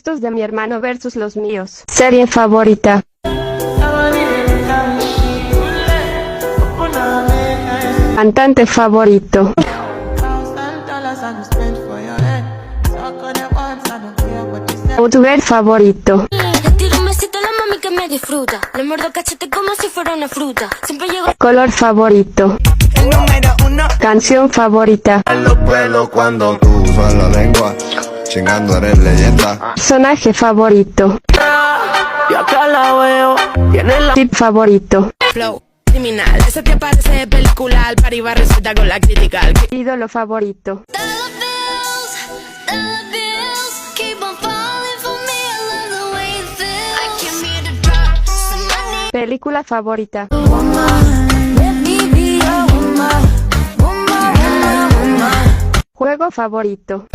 Estos de mi hermano versus los míos. Serie favorita. Cantante favorito. Youtuber favorito. Le tiro un besito a la mami que me disfruta. Le muerdo el cachete como si fuera una fruta. Siempre llego. Color favorito. Canción favorita. Los pelos cuando tú usas la lengua. Chingando eres leyenda. Personaje favorito. Y acá la veo. Tiene la Tip favorito. flow criminal. Ese te parece de película. Al par iba receta con la crítica. Ídolo favorito. Película favorita. Juego favorito.